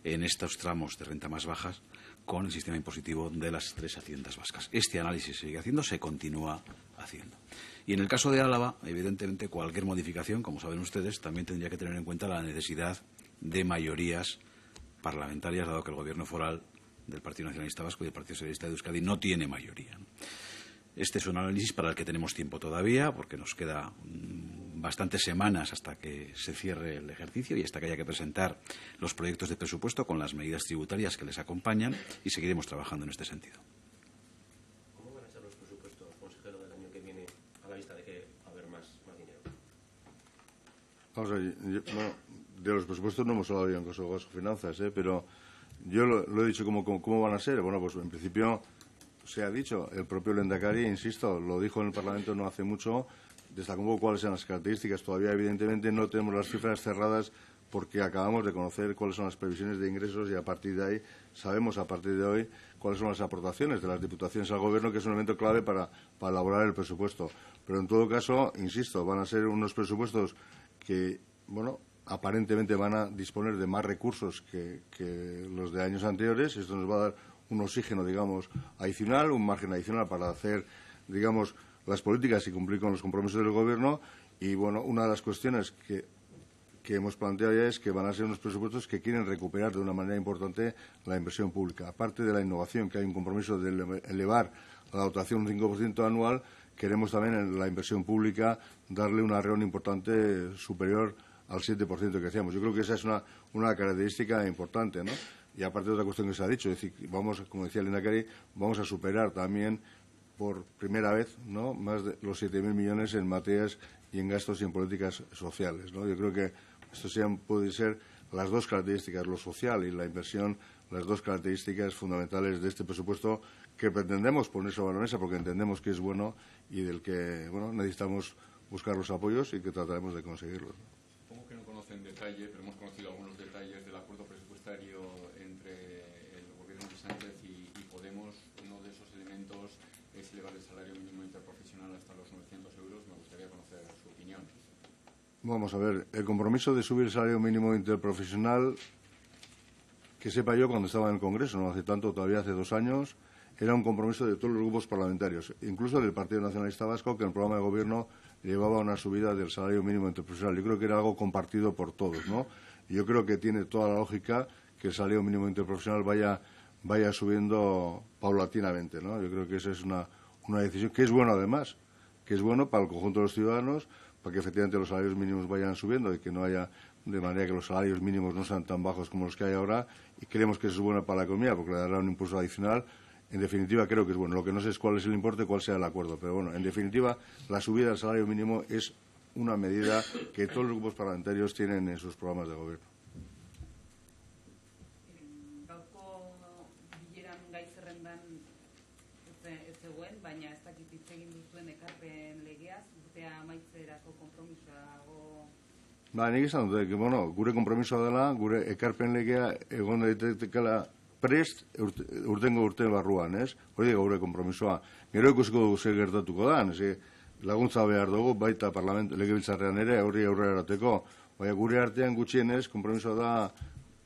en estos tramos de renta más bajas con el sistema impositivo de las 3 haciendas vascas. Este análisis se sigue haciendo, se continúa haciendo. Y en el caso de Álava, evidentemente, cualquier modificación, como saben ustedes, también tendría que tener en cuenta la necesidad de mayorías parlamentarias, dado que el Gobierno foral del Partido Nacionalista Vasco y del Partido Socialista de Euskadi no tiene mayoría. Este es un análisis para el que tenemos tiempo todavía, porque nos queda bastantes semanas hasta que se cierre el ejercicio y hasta que haya que presentar los proyectos de presupuesto con las medidas tributarias que les acompañan, y seguiremos trabajando en este sentido. ¿Cómo van a ser los presupuestos, consejero, del año que viene, a la vista de que va a haber más dinero? Vamos a ver, bueno, de los presupuestos no hemos hablado ya en Consejo Vasco de Finanzas, pero yo lo he dicho cómo van a ser. Bueno, pues en principio se ha dicho, el propio Lehendakari, insisto, lo dijo en el Parlamento no hace mucho, destacó un poco cuáles eran las características. Todavía, evidentemente, no tenemos las cifras cerradas porque acabamos de conocer cuáles son las previsiones de ingresos y a partir de ahí sabemos, a partir de hoy, cuáles son las aportaciones de las diputaciones al Gobierno, que es un elemento clave para elaborar el presupuesto. Pero, en todo caso, insisto, van a ser unos presupuestos que, bueno, aparentemente van a disponer de más recursos que los de años anteriores. Esto nos va a dar un oxígeno, digamos, adicional, un margen adicional para hacer, digamos, las políticas y cumplir con los compromisos del Gobierno. Y, bueno, una de las cuestiones que hemos planteado ya es que van a ser unos presupuestos que quieren recuperar de una manera importante la inversión pública. Aparte de la innovación, que hay un compromiso de elevar la dotación un 5% anual, queremos también en la inversión pública darle una reunión importante superior al 7% que decíamos. Yo creo que esa es una característica importante, ¿no? Y aparte de otra cuestión que se ha dicho, es decir, vamos, como decía Lehendakari, vamos a superar también por primera vez, ¿no?, más de los 7.000 millones en materias y en gastos y en políticas sociales, ¿no? Yo creo que esto pueden ser las dos características, lo social y la inversión, las dos características fundamentales de este presupuesto que pretendemos poner sobre la mesa porque entendemos que es bueno y del que, bueno, necesitamos buscar los apoyos y que trataremos de conseguirlos. Supongo que no conocen detalle, pero hemos conocido algunos detalles del acuerdo presupuestario entre el Gobierno de Sánchez y Podemos. Uno de esos elementos es elevar el salario mínimo interprofesional hasta los 900 euros. Me gustaría conocer su opinión. Vamos a ver, el compromiso de subir el salario mínimo interprofesional, que sepa yo, cuando estaba en el Congreso, no hace tanto, todavía hace 2 años, era un compromiso de todos los grupos parlamentarios, incluso del Partido Nacionalista Vasco, que en el programa de Gobierno llevaba una subida del salario mínimo interprofesional. Yo creo que era algo compartido por todos, ¿no? Y yo creo que tiene toda la lógica que el salario mínimo interprofesional vaya subiendo paulatinamente, ¿no? Yo creo que esa es una decisión que es buena, además, que es bueno para el conjunto de los ciudadanos, para que efectivamente los salarios mínimos vayan subiendo y que no haya, de manera que los salarios mínimos no sean tan bajos como los que hay ahora, y creemos que eso es bueno para la economía porque le dará un impulso adicional. En definitiva, creo que es bueno. Lo que no sé es cuál es el importe, cuál sea el acuerdo, pero bueno, en definitiva, la subida del salario mínimo es una medida que todos los grupos parlamentarios tienen en sus programas de gobierno. Gaurko bileran gai zerrendan ez zegoen, baina ez dakit hitz egin duzuen ekarpen legeaz, urtea amaitzerako konpromisoago. Nik esan dut, bueno, gure konpromisoa dela, gure ekarpen legea egon daitekela prest urtengo urte barruan, ez? Hori gure konpromisoa. Gero ikusiko dugu zer gertatuko da, laguntza behar dugu, baita parlamentu legebiltzarrean ere, horri aurrera erateko. Baina gure artean gutxienez, konpromisoa da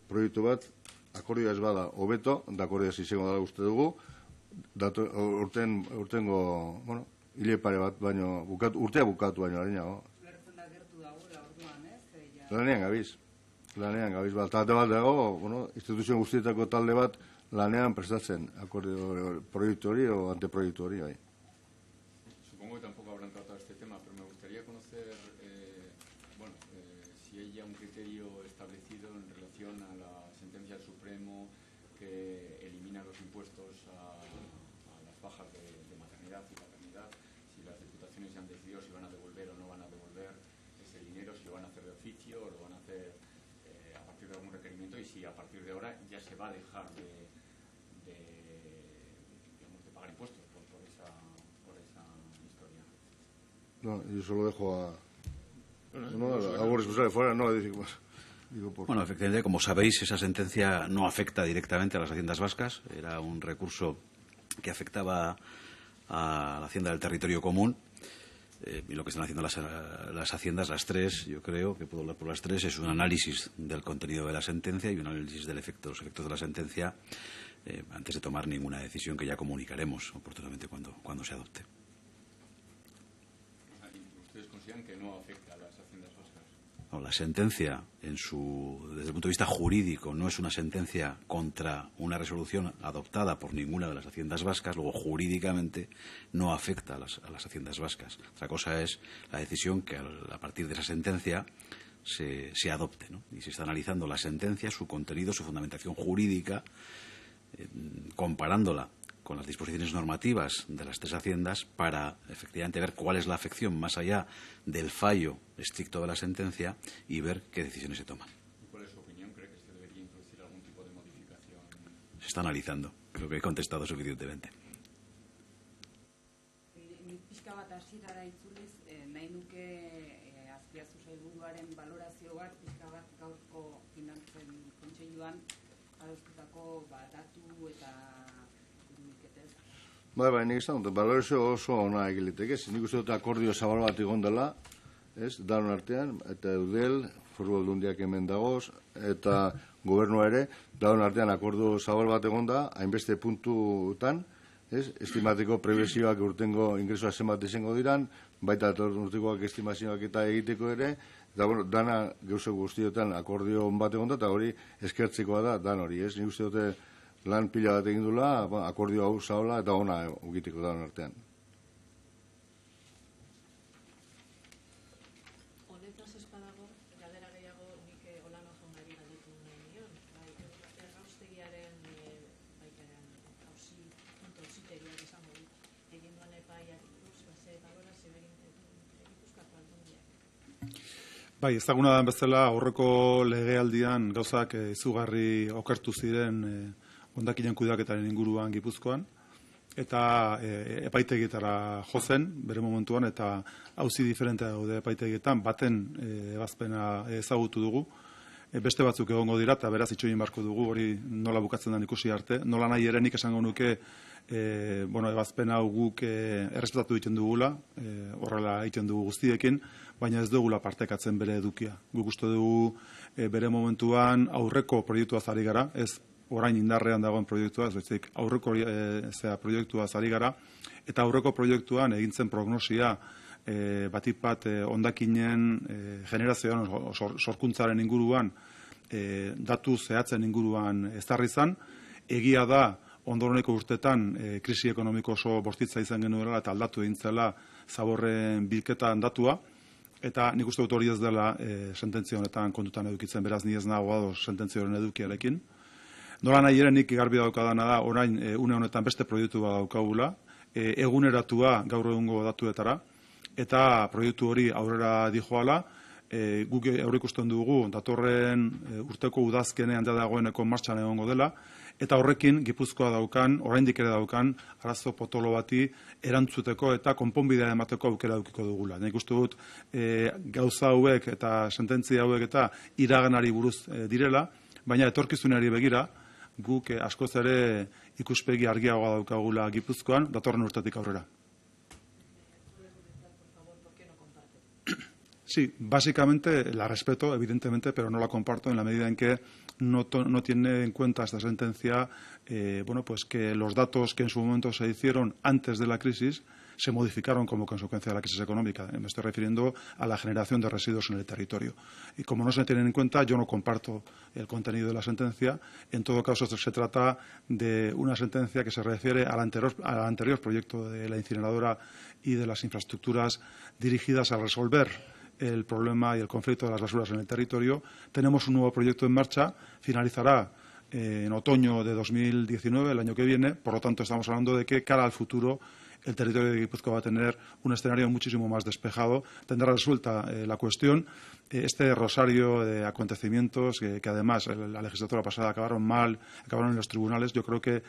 proiektu bat, akordioa ez bada hobeto, da akordioa izango dela uste dugu, urtengo, bueno, hile pare bat, baino, urtea bukatu baino, harenago. Lertzen da gertu dagoela orduan, ez? Lanean gabiz bat. Talde bat dago, bueno, instituzio guztietako talde bat lanean prestatzen akordio proiektu hori o anteproiektu hori, bai. Supongo que tampoco habrán tratado este tema, pero me gustaría conocer, si hay ya un criterio establecido en relación a la sentencia del Supremo que elimina los impuestos a las bajas de maternidad y paternidad, si las diputaciones ya han decidido si van a devolver o no van a devolver ese dinero, si lo van a hacer de oficio o lo van a hacer a partir de algún requerimiento, y si a partir de ahora ya se va a dejar de pagar impuestos por esa historia. No, yo solo dejo a algún responsable fuera, no, digo por... Bueno, efectivamente, como sabéis, esa sentencia no afecta directamente a las haciendas vascas. Era un recurso que afectaba a la Hacienda del Territorio Común. y lo que están haciendo las haciendas, las tres, yo creo que puedo hablar por las tres, es un análisis del contenido de la sentencia y un análisis de los efectos de la sentencia antes de tomar ninguna decisión que ya comunicaremos oportunamente cuando se adopte. ¿Ustedes consideran que no afecta a las haciendas vascas? No, la sentencia, desde el punto de vista jurídico, no es una sentencia contra una resolución adoptada por ninguna de las haciendas vascas, luego jurídicamente no afecta a las haciendas vascas. Otra cosa es la decisión que a partir de esa sentencia se adopte, ¿no? Y se está analizando la sentencia, su contenido, su fundamentación jurídica, comparándola con las disposiciones normativas de las tres haciendas para efectivamente ver cuál es la afección más allá del fallo estricto de la sentencia y ver qué decisiones se toman. ¿Y cuál es su opinión? ¿Cree que se debería introducir algún tipo de modificación? Se está analizando. Creo que he contestado suficientemente. Pixka bat hasierara itzuliz, nahi nuke Azpiazu sailburuaren balorazio bat, pixka bat gaurko finantzen kontseiluan adostutako datu eta irudiketez. Bai, nik esan dut, balorazio oso ona egiliteke, nik uste dut akordio zabal bat egon dela, danon artean, eta Eudel, Foru Aldundiak hemen dagoz, eta gobernua ere, danon artean akordio zabal bat egon da, hainbeste puntutan, estimatiko prebesioak urtengo ingresoa zenbat izango diran, baita urtekoak estimazioak eta egiteko ere, eta dana gauze guztietan akordio bat egon da, eta hori eskertzekoa da, dan hori, nik uste dute lan pila bat egin dula, akordio hau zaola eta ona egiteko danon artean. Honetaz espadago, galdera gehiago nik Olano jaunari galdetu nahi nion. Erraustegiaren auzitegiak izango du. Egin duan epaiari buruz, ze balorazio egin Gipuzkoako Aldundiak. Bai, ezaguna den bezala aurreko legealdian gauzak izugarri okertu ziren hondakinen kudeaketaren inguruan Gipuzkoan, eta epaitegietara jozen, bere momentuan, eta auzi diferentea daude epaitegietan, baten ebazpena ezagutu dugu, beste batzuk egongo dira, eta beraz itxoin barko dugu, hori nola bukatzen den ikusi arte. Nola nahi ere nik esango nuke, ebazpena guk errespetatu egiten dugula, horrela egiten dugu guztiekin, baina ez dugula partekatzen bere edukia. Guk uste dugu bere momentuan aurreko proiektuaz ari gara, ez orain indarrean dagoen proiektua, ez bezik aurreko proiektuaz ari gara, eta aurreko proiektuan egintzen prognosia batik bat hondakinen generazioan, sorkuntzaren inguruan, datu zehatzen inguruan ezarri izan, egia da ondoreneko urtetan krisi ekonomiko oso bortitza izan genuela eta aldatu egin zela zaborren bilketan datua, eta nik uste dut hori ez dela sententzia honetan kontutan edukitzen, beraz ni ez nago ados sententzia horren edukiarekin. Nola nahi ere nik garbi daukadana da, orain une honetan beste proiektu bat daukagula, eguneratua gaur egungo datuetara, eta proiektu hori aurrera dijoala, guk aurreikusten dugu datorren urteko udazkenean da dagoeneko martxan egongo dela, eta horrekin Gipuzkoa daukan, oraindik ere daukan, arazo potolo bati erantzuteko eta konponbidea emateko aukera edukiko dugula. Nik uste dut gauza hauek eta sententzia hauek eta iraganari buruz direla, baina etorkizunari begira, guk askoz ere ikuspegi argiagoa daukagula Gipuzkoan, datorren urtetik aurrera. Sí, básicamente la respeto, evidentemente, pero no la comparto en la medida en que no tiene en cuenta esta sentencia pues que los datos que en su momento se hicieron antes de la crisis se modificaron como consecuencia de la crisis económica. Me estoy refiriendo a la generación de residuos en el territorio. Y como no se tienen en cuenta, yo no comparto el contenido de la sentencia. En todo caso, se trata de una sentencia que se refiere al anterior proyecto de la incineradora y de las infraestructuras dirigidas a resolver el problema y el conflicto de las basuras en el territorio. Tenemos un nuevo proyecto en marcha, finalizará en otoño de 2019, el año que viene. Por lo tanto, estamos hablando de que cara al futuro el territorio de Guipúzcoa va a tener un escenario muchísimo más despejado, tendrá resuelta la cuestión. Este rosario de acontecimientos que además la legislatura pasada acabaron mal, acabaron en los tribunales, yo creo que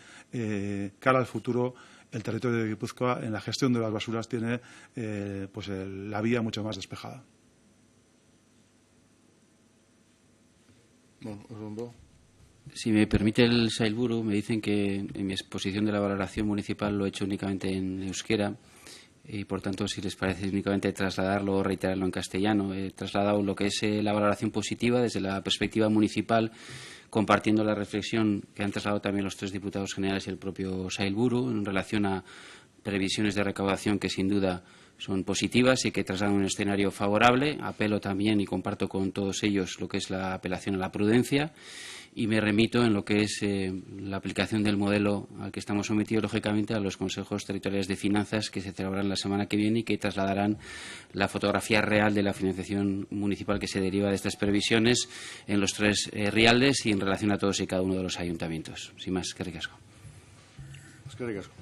cara al futuro el territorio de Guipúzcoa en la gestión de las basuras tiene la vía mucho más despejada. Si me permite el Sailburu, me dicen que en mi exposición de la valoración municipal lo he hecho únicamente en euskera. y por tanto, si les parece, únicamente trasladarlo o reiterarlo en castellano. He trasladado lo que es la valoración positiva desde la perspectiva municipal, compartiendo la reflexión que han trasladado también los 3 diputados generales y el propio Sailburu en relación a previsiones de recaudación que sin duda son positivas y que trasladan un escenario favorable. Apelo también y comparto con todos ellos lo que es la apelación a la prudencia y me remito en lo que es la aplicación del modelo al que estamos sometidos, lógicamente, a los consejos territoriales de finanzas que se celebrarán la semana que viene y que trasladarán la fotografía real de la financiación municipal que se deriva de estas previsiones en los 3 rialdes y en relación a todos y cada uno de los ayuntamientos. Sin más, eskerrik asko. Eskerrik asko.